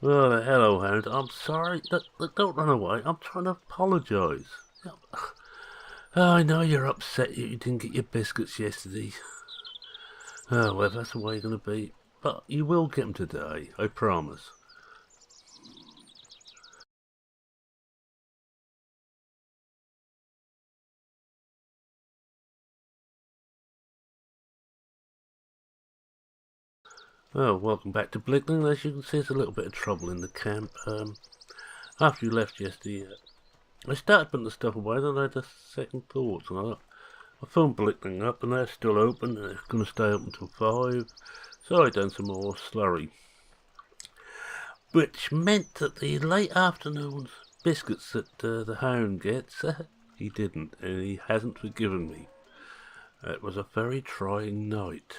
Oh, hello, Hound. I'm sorry. Don't run away. I'm trying to apologise. Oh, I know you're upset you didn't get your biscuits yesterday. Oh, well, that's the way you're going to be. But you will get them today, I promise. Oh, welcome back to Blickling. As you can see, there's a little bit of trouble in the camp. After you left yesterday, I started putting the stuff away, then I had a second thoughts, and I phoned Blickling up, and they're still open, and they're going to stay open until 5. So I done some more slurry, which meant that the late afternoon biscuits that the Hound gets, he didn't, and he hasn't forgiven me. It was a very trying night,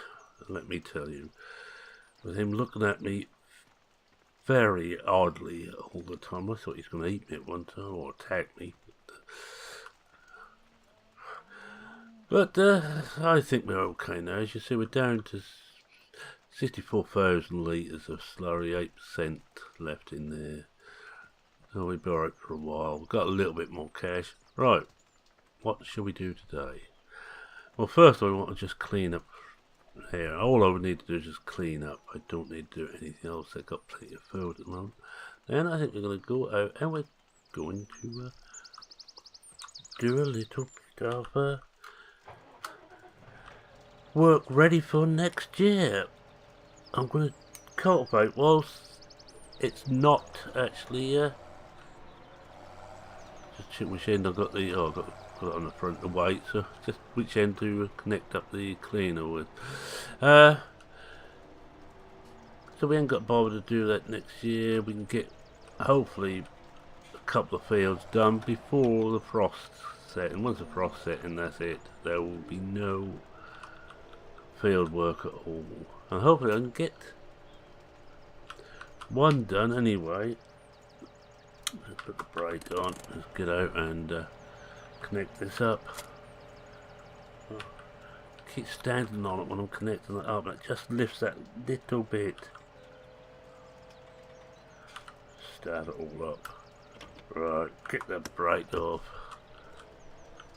let me tell you, with him looking at me very oddly all the time. I thought he was going to eat me at one time or attack me. But I think we're okay now. As you see, we're down to 64,000 litres of slurry, 8% left in there. So we'll be alright for a while. We've got a little bit more cash. Right, what shall we do today? Well, first I want to just clean up here. All I would need to do is just clean up. I don't need to do anything else. I've got plenty of food at the moment. Then I think we're going to go out and we're going to do a little bit of work ready for next year. I'm going to cultivate whilst it's not actually just check which end I've got the I've got put it on the front of the weight, so just which end to connect up the cleaner with. So we ain't got bothered to do that next year. We can get hopefully a couple of fields done before the frost set, and once the frost set and that's it, there will be no field work at all, and hopefully I can get one done anyway. Let's put the brake on, let's get out and connect this up. Keep standing on it when I'm connecting it up, and it just lifts that little bit. Start it all up. Right, get that brake off.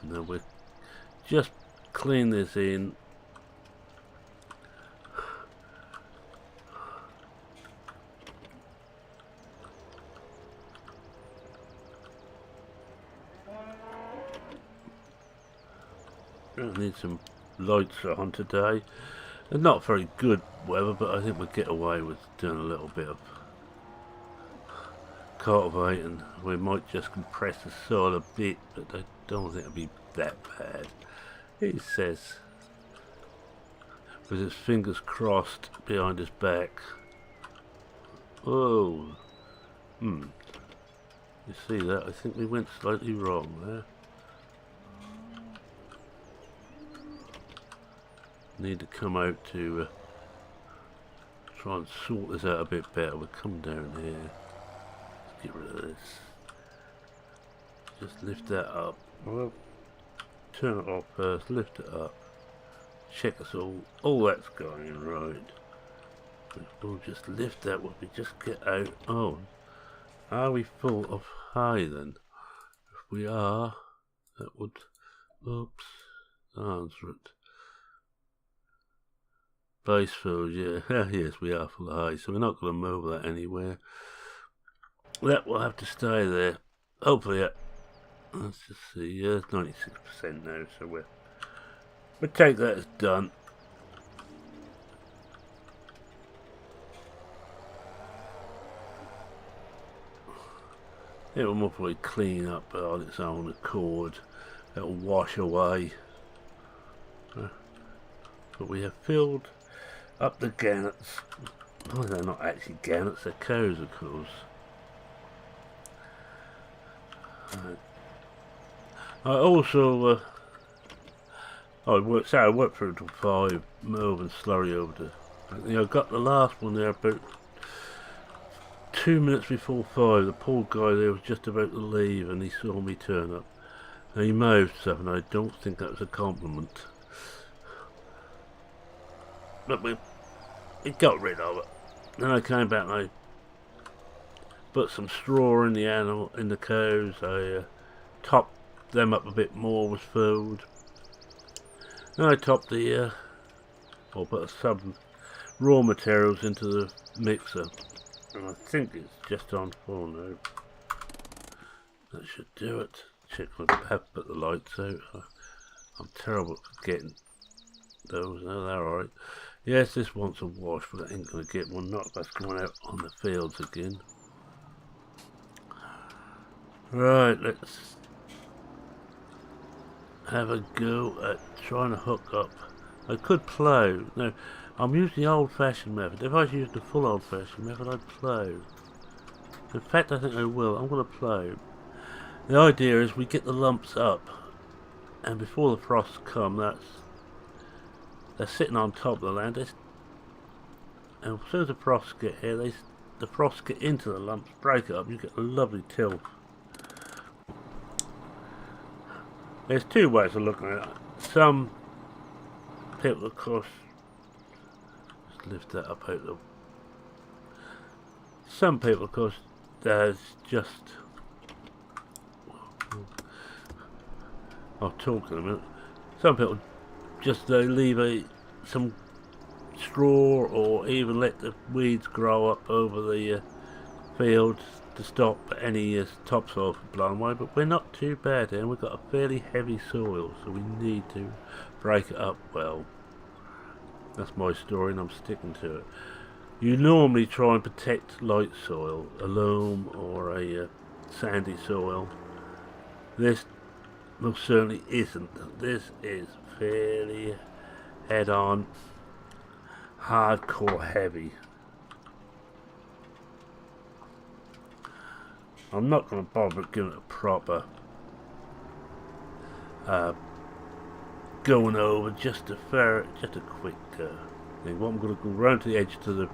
And then we'll just clean this in. I need some lights on today. It's not very good weather, but I think we'll get away with doing a little bit of cultivating. We might just compress the soil a bit, but I don't think it'll be that bad. He says, with his fingers crossed behind his back. Oh, you see that? I think we went slightly wrong there. Need to come out to try and sort this out a bit better. We'll come down here. Let's get rid of this. Just lift that up. Well, turn it off first. Lift it up. Check us all that's going right. We'll just lift that when we just get out. Oh, are we full of hay then? If we are, that would, oops, answer it. Base food, yeah. Yes, we are full of hay, so we're not going to move that anywhere. That will have to stay there. Hopefully, let's just see, yeah, it's 96% now, so we'll take that as done. It will more probably clean up on its own accord. It'll wash away. But we have filled up the gannets. Oh, they're not actually gannets, they're cows, of course. I also, I worked through until 5, moving slurry over to, I got the last one there about 2 minutes before 5. The poor guy there was just about to leave, and he saw me turn up. And he moved stuff, and I don't think that was a compliment. But we got rid of it. Then I came back and I put some straw in the cows. I top them up a bit more with food. Then I top or put some raw materials into the mixer. And I think it's just on full now. That should do it. Check if I have put the lights out. I'm terrible at getting those. No, they're alright. Yes, this wants a wash, but I ain't going to get one. Not that's going out on the fields again. Right, let's have a go at trying to hook up. I could plough. No, I'm using the old-fashioned method. If I used the full old-fashioned method, I'd plough. In fact, I think I will. I'm going to plough. The idea is we get the lumps up, and before the frosts come, they're sitting on top of the land. And as soon as the frosts get here, the frosts get into the lumps, break it up, you get a lovely tilth. There's two ways of looking at it. Some people, of course, just lift that up out of. Some people, of course, there's just. I'll talk in a minute. Some people just leave some straw or even let the weeds grow up over the fields to stop any topsoil from blowing away, but we're not too bad here. We've got a fairly heavy soil, so we need to break it up well. That's my story and I'm sticking to it. You normally try and protect light soil, a loam or a sandy soil. This most certainly isn't. This is fairly head-on, hardcore heavy. I'm not going to bother giving it a proper going over, just a quick thing. What I'm going to go round to the edge to the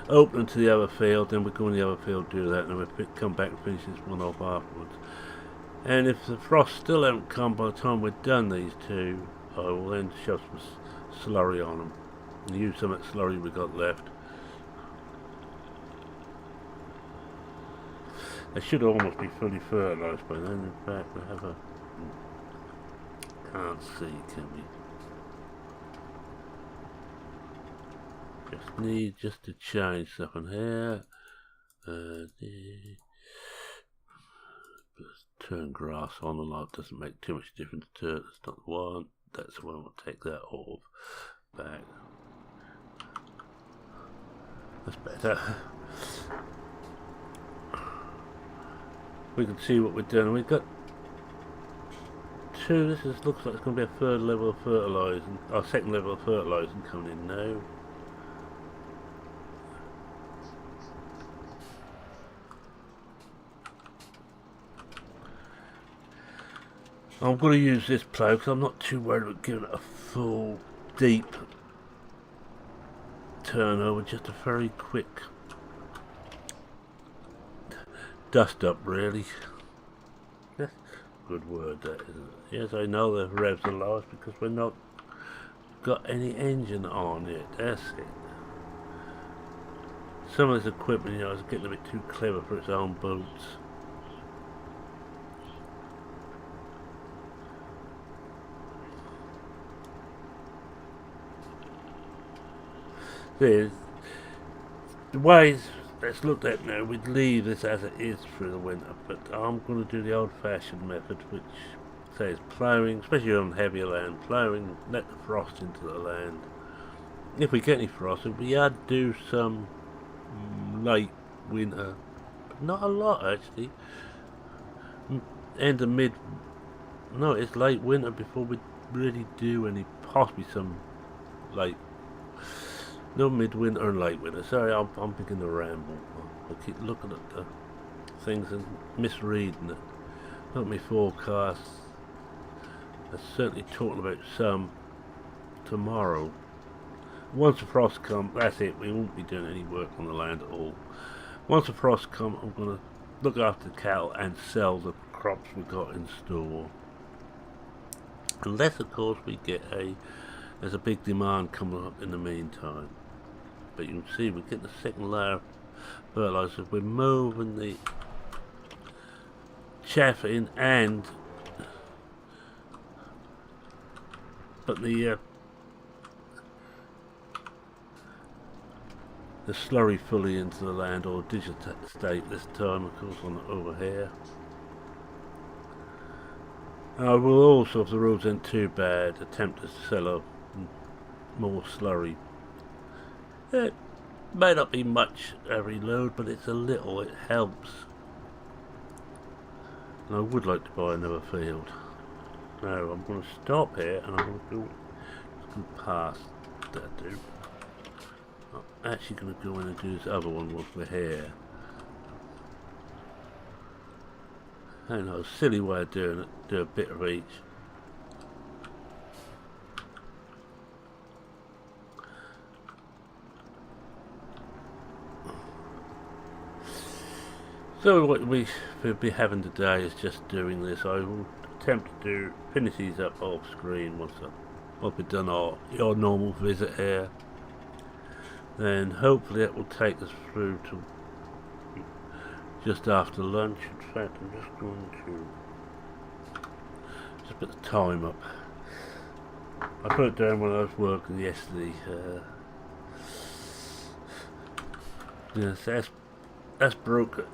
opening to the other field, then we'll go in the other field, do that, and then we'll come back and finish this one off afterwards. And if the frost still haven't come by the time we're done these two, I will then shove some slurry on them and use some of that slurry we got left. They should almost be fully fertilised by then. In fact, we have a... Can't see, can we? Just need to change something here. Turn grass on and off doesn't make too much difference to it. That's not the one. That's the one. I'll take that off. Back. That's better. We can see what we're doing. We've got two. Looks like it's going to be a third level of fertilising. Our second level of fertilising coming in now. I'm going to use this plough because I'm not too worried about giving it a full, deep turnover. Just a very quick dust up, really. Good word, that isn't it? Yes, I know the revs are lowest because we're not got any engine on it. That's it. Some of this equipment, is getting a bit too clever for its own boots. The ways it's looked at now, we'd leave this as it is through the winter, but I'm going to do the old-fashioned method, which says ploughing, especially on heavier land, ploughing, let the frost into the land. If we get any frost, we had to do some late winter, but not a lot actually. End of it's late winter before we really do any, possibly some late. No, midwinter and late winter. Sorry, I'm beginning to ramble. I keep looking at the things and misreading it. Not my forecasts. They're certainly talking about some tomorrow. Once the frost comes, that's it. We won't be doing any work on the land at all. Once the frost comes, I'm going to look after the cattle and sell the crops we got in store. Unless, of course, there's a big demand coming up in the meantime. But you can see we're getting the second layer fertilizer. We're moving the chaff in and put the slurry fully into the land, or digitate this time, of course, on over here. I will also, if the roads aren't too bad, attempt to sell up more slurry. It may not be much every load, but it's a little, it helps. And I would like to buy another field. Now I'm going to stop here and I'm going to go past that dude. I'm actually going to go in and do this other one whilst we're here. I know, a silly way of doing it, do a bit of each. So what we'll be having today is just doing this. I will attempt to finish these up off screen once we've done our normal visit here. Then hopefully it will take us through to just after lunch. In fact, I'm just going to put the time up. I put it down when I was working yesterday. Yes, that's broke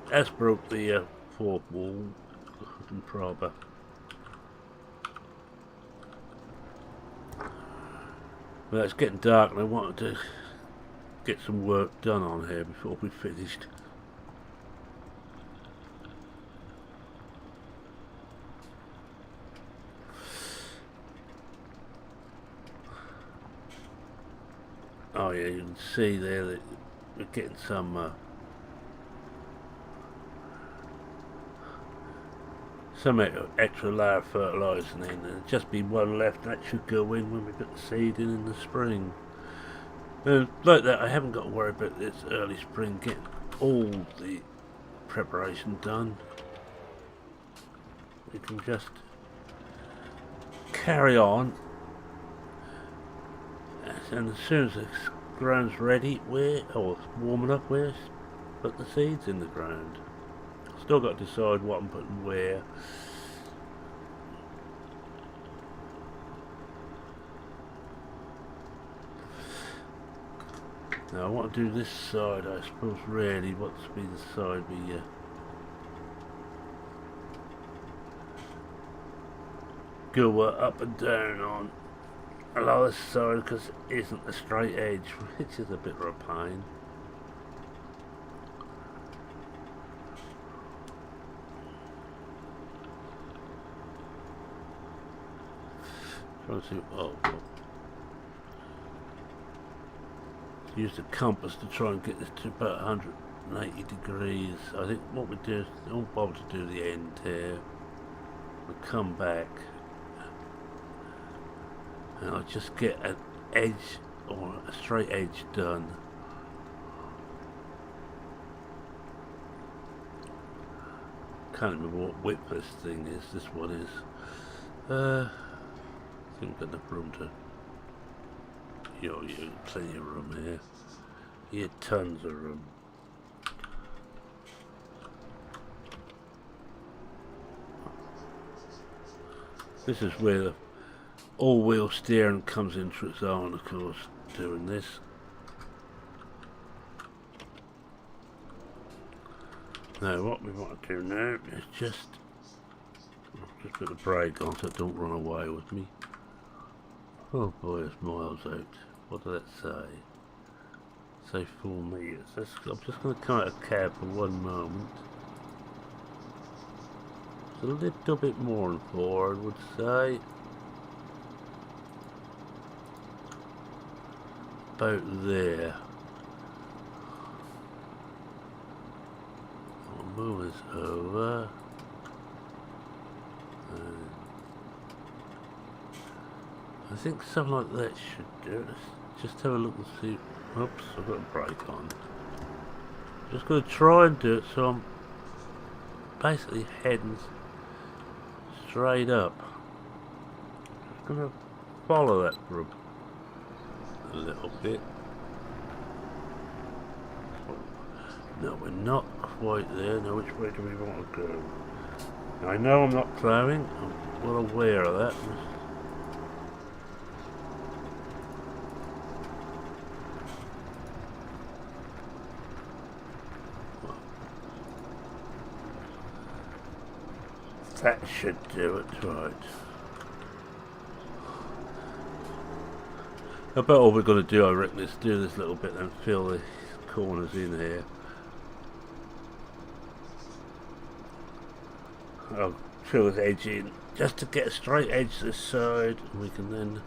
the fourth wall and proper. Well, it's getting dark and I wanted to get some work done on here before we finished. Oh yeah, you can see there that we're getting some extra layer of fertiliser in. There'll just be one left, and that should go in when we put the seed in the spring. And like that, I haven't got to worry about this early spring getting all the preparation done. We can just carry on, and as soon as the ground's ready, or warming up, we're put the seeds in the ground. Still got to decide what I'm putting where. Now I want to do this side, I suppose. Really, what's be the side we go up and down on. Allow this side because it isn't a straight edge, which is a bit of a pain. Trying to see. Use the compass to try and get this to about 180 degrees. I think what we do is don't bother to do the end here. We'll come back and I'll just get an edge or a straight edge done. Can't remember what width this thing is. This one is. I think we've got enough room to. You plenty of room here. You had tons of room. This is where the all-wheel steering comes into its own, of course, doing this. Now what we want to do now is just put the brake on so it don't run away with me. Oh boy, it's miles out. What did that say? Say 4 meters. I'm just going to come out of cab for one moment. It's a little bit more than 4, I would say. About there. I'll move this over. I think something like that should do it. Let's just have a look and see. Oops, I've got a brake on. Just going to try and do it so I'm basically heading straight up. Just going to follow that for a little bit. No, we're not quite there. Now, which way do we want to go? Now, I know I'm not ploughing. I'm well aware of that. That should do it, right. About all we're going to do, I reckon, is do this little bit and fill the corners in here. I'll fill this edge in just to get a straight edge this side, and we can then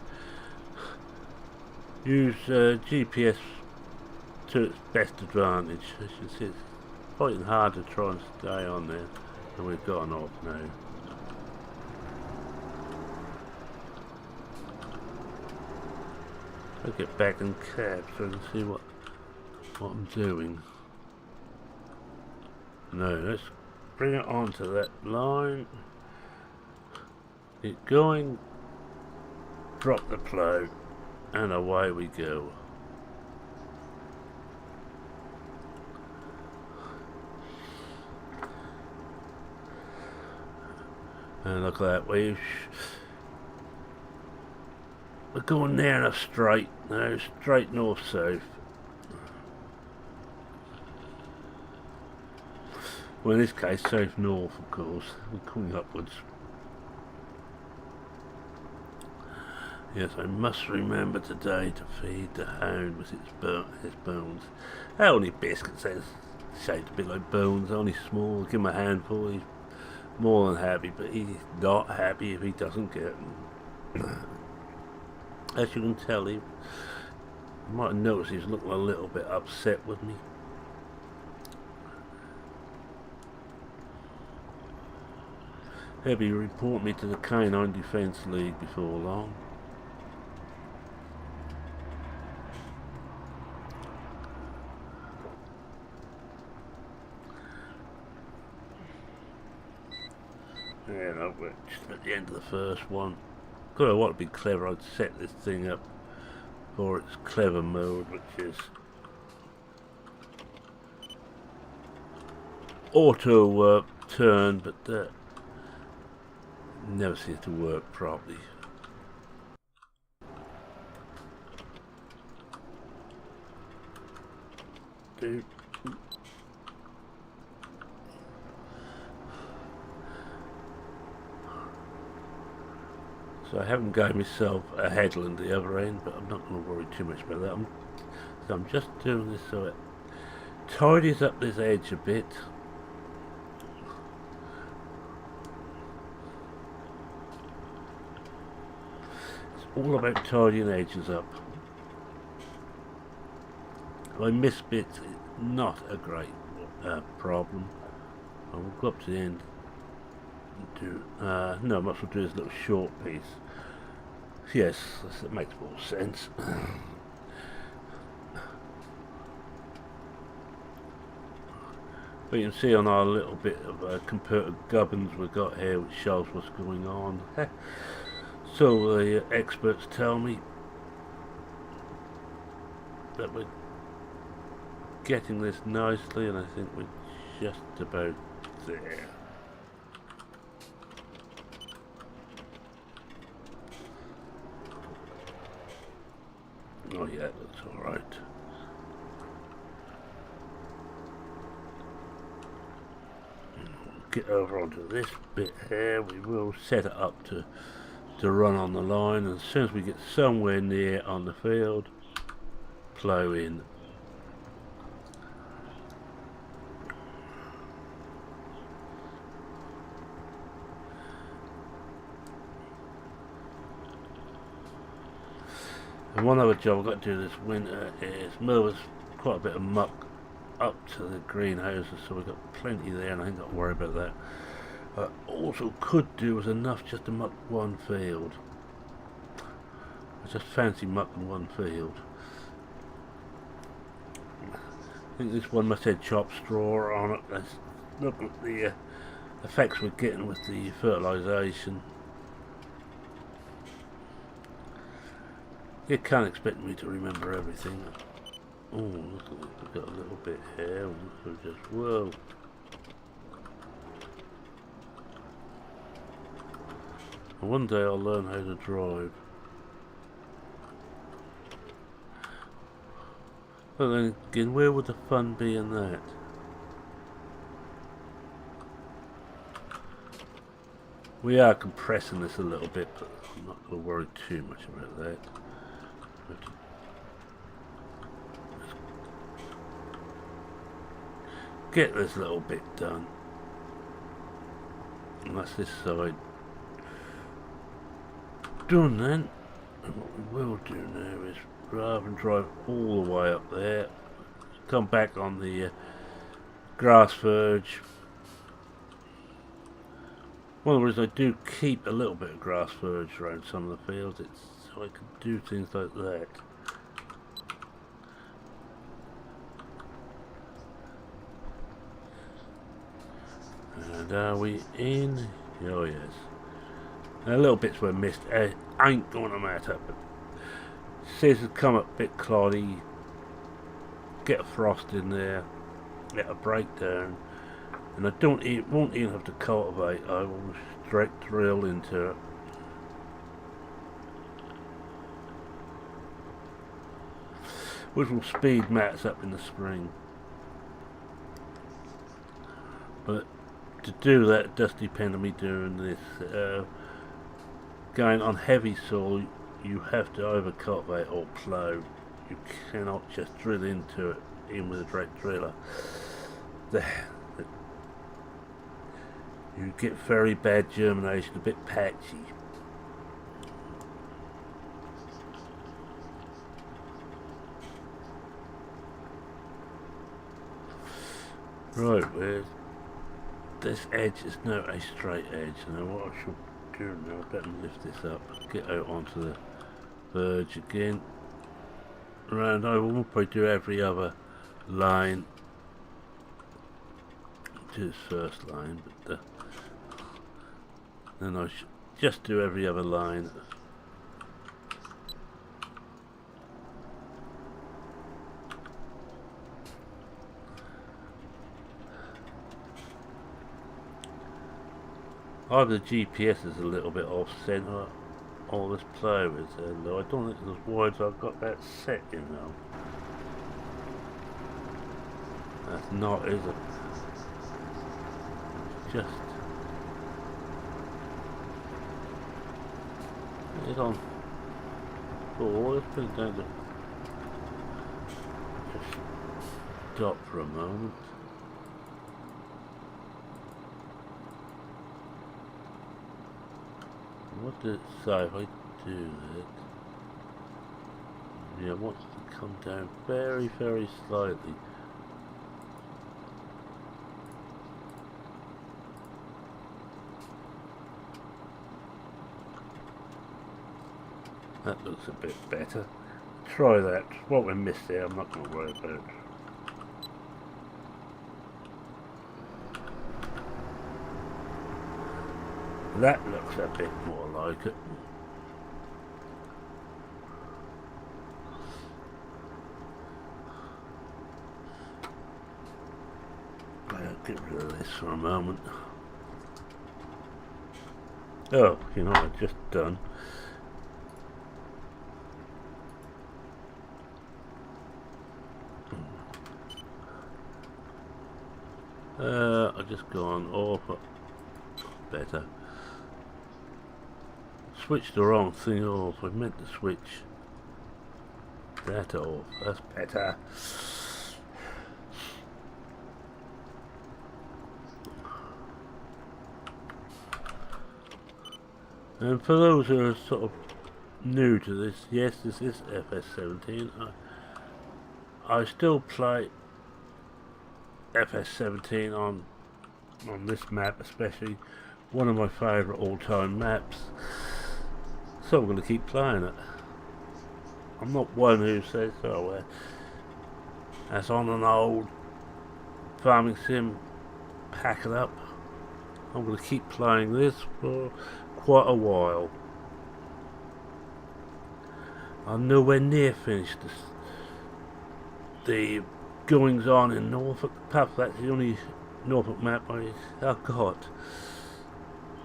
use GPS to its best advantage. As you can see, it's fighting hard to try and stay on there, and we've got an off now. I'll get back and cab so I can see what I'm doing. No, let's bring it onto that line. Get going, drop the plough, and away we go. And look at that, we're going near enough straight now, straight north-south. Well, in this case, south-north, of course. We're coming upwards. Yes, I must remember today to feed the hound with his bones. Only biscuits, they're shaped a bit like bones, only small. Give him a handful, he's more than happy, but he's not happy if he doesn't get them. As you can tell, you might have noticed he's looking a little bit upset with me. He'll be reporting me to the Canine Defence League before long. Yeah, no, we're just at the end of the first one. God, I want to be clever, I'd set this thing up for its clever mode, which is auto turn, but never seems to work properly. Dude. So I haven't got myself a headland the other end, but I'm not going to worry too much about that. I'm just doing this so it tidies up this edge a bit. It's all about tidying edges up. If I miss bits, it's not a great problem. I will go up to the end. No, I might as well do this little short piece. Yes, that makes more sense. But you can see on our little bit of computer gubbins we've got here, which shows what's going on. So the experts tell me that we're getting this nicely, and I think we're just about there. Oh yeah, it looks alright. Get over onto this bit here. We will set it up to run on the line, and as soon as we get somewhere near on the field, plough in. And one other job I've got to do this winter is mow quite a bit of muck up to the greenhouses, so we've got plenty there, and I ain't got to worry about that. I also could do with enough just to muck one field. I just fancy mucking one field. I think this one must have chopped straw on it. Let's look at the effects we're getting with the fertilisation. You can't expect me to remember everything. Oh, look at this, we've got a little bit here, so just, whoa. One day I'll learn how to drive. But then again, where would the fun be in that? We are compressing this a little bit, but I'm not going to worry too much about that. Get this little bit done. And that's this side done then. And what we will do now is, rather than drive all the way up there, come back on the grass verge. One of the reasons I do keep a little bit of grass verge around some of the fields, it's so I can do things like that. And are we in? Oh yes. Now, little bits were missed. Ain't gonna matter, but says it's come up a bit cloddy. Get a frost in there. Get a breakdown. And I won't even have to cultivate. I will straight drill into it. Which will speed mats up in the spring. But to do that, it does depend on me doing this. Going on heavy soil, you have to over cultivate or plough. You cannot just drill into it in with a direct driller. You get very bad germination, a bit patchy. Right, where's this edge is now a straight edge. Now what I shall do now, I better lift this up, get out onto the verge again. Round over, we'll probably do every other line. Do this first line, but then I should just do every other line. Either the GPS is a little bit off centre, or this plough is low. I don't think it's as wide as I've got that set, you know. That's not, is it? Just it's on 4. Let's put it down to just stop for a moment. What did it say if I do that? Yeah, it wants to come down very, very slightly. That looks a bit better. Try that. What we missed there, I'm not going to worry about. That looks a bit more like it. I'll get rid of this for a moment. Oh, you know what I've just done? I've just gone off. Better. Switched the wrong thing off. I meant to switch that off. That's better. And for those who are sort of new to this, yes, this is FS17. I still play FS17 on this map, especially one of my favourite all-time maps. So I'm going to keep playing it. I'm not one who says, oh well, that's on an old farming sim, pack it up. I'm going to keep playing this for quite a while. I'm nowhere near finished this. the goings on in Norfolk. Perhaps that's the only Norfolk map I've got.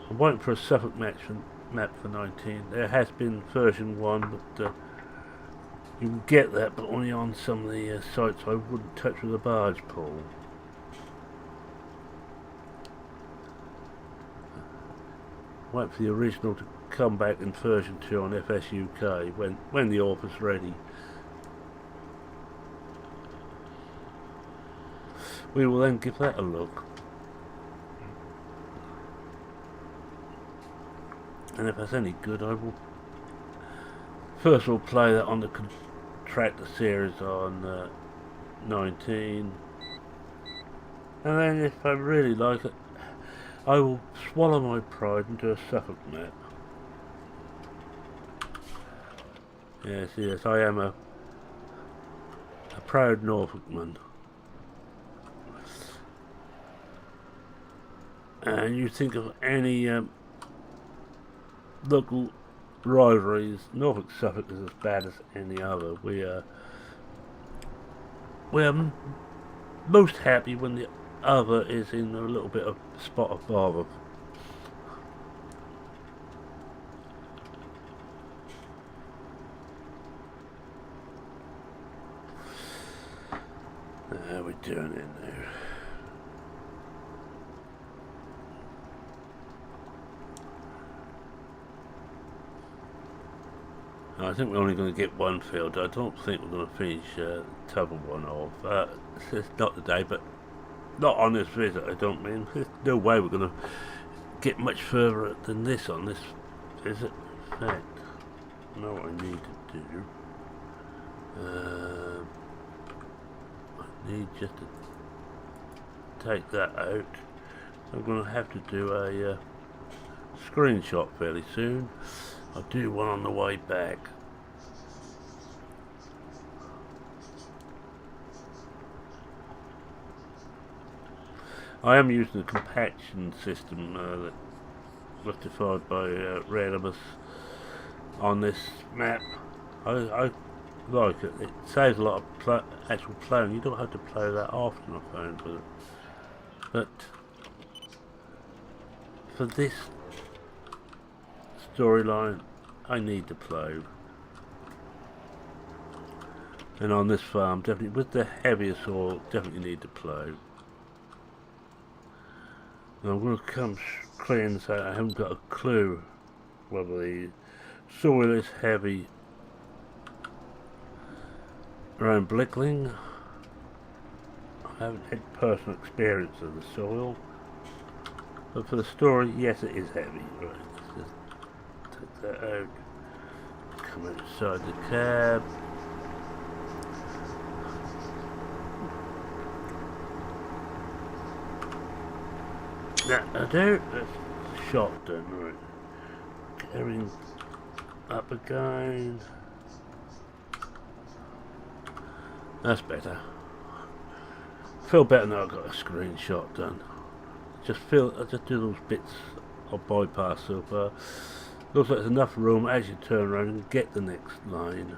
I'm waiting for a Suffolk map for 19. There has been version 1, but you can get that, but only on some of the sites I wouldn't touch with a barge pole. Wait for the original to come back in version 2 on FSUK when the author's ready. We will then give that a look. And if that's any good, I will first of all play that on the Contractor series on 19. And then if I really like it, I will swallow my pride and do a Suffolk map. Yes, I am a proud Norfolkman. And you think of any local rivalries, Norfolk Suffolk is as bad as any other. We are most happy when the other is in a little bit of spot of bother. How are we doing in there? I think we're only going to get one field. I don't think we're going to finish the t'other one off. It's not today, but not on this visit, I don't mean. There's no way we're going to get much further than this on this visit. In fact, I know what I need to do. I need just to take that out. I'm going to have to do a screenshot fairly soon. I'll do one on the way back. I am using a compaction system that was defined by Realismus on this map. I like it. It saves a lot of actual ploughing. You don't have to plough that often, I found, with it. But for this storyline, I need to plough. And on this farm, definitely with the heavier soil, definitely need to plough. And I'm going to come clean and say I haven't got a clue whether the soil is heavy around Blickling. I haven't had personal experience of the soil, but for the story, yes, it is heavy. Right, let's just take that out. Come inside the cab. That'll do. That's the shot done. Right. Get everything up again. That's better. Feel better now I've got a screenshot done. I just do those bits of bypass so far. Looks like there's enough room as you turn around and get the next line.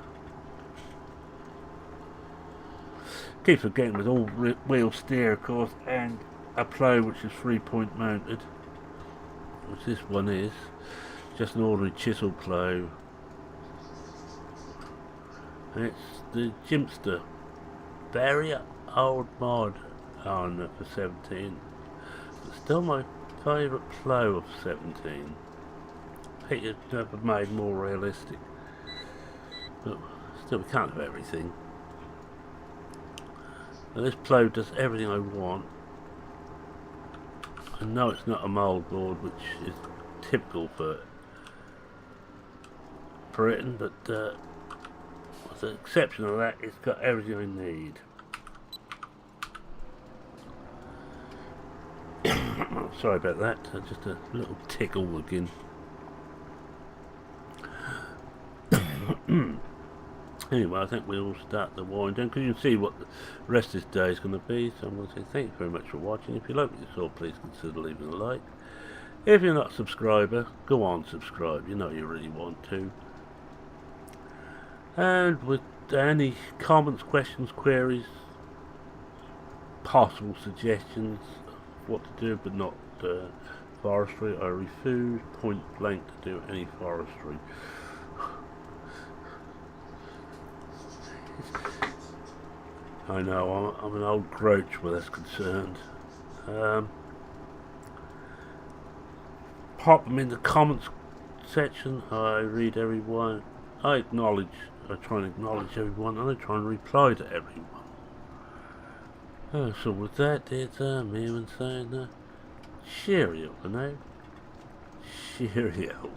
Keep forgetting with all wheel steer, of course, and a plough which is 3-point mounted, which this one is. Just an ordinary chisel plough. And it's the Jimster. Very old mod on for 17, but still my favourite plough of 17. I think it's never made more realistic, but still we can't have everything. Now this plough does everything I want. I know it's not a moldboard, which is typical for Britain, but with the exception of that, it's got everything I need. Sorry about that, just a little tickle again. Anyway, I think we'll start the wind down, because you can see what the rest of this day is going to be. So I'm going to say thank you very much for watching. If you like what you saw, please consider leaving a like. If you're not a subscriber, go on subscribe. You know you really want to. And with any comments, questions, queries, possible suggestions of what to do, but not forestry. I refuse point blank to do any forestry. I know, I'm an old grouch where that's concerned. Pop them in the comments section. I read everyone. I try and acknowledge everyone, and I try and reply to everyone. So with that, it's me and saying cheerio for now. Cheerio.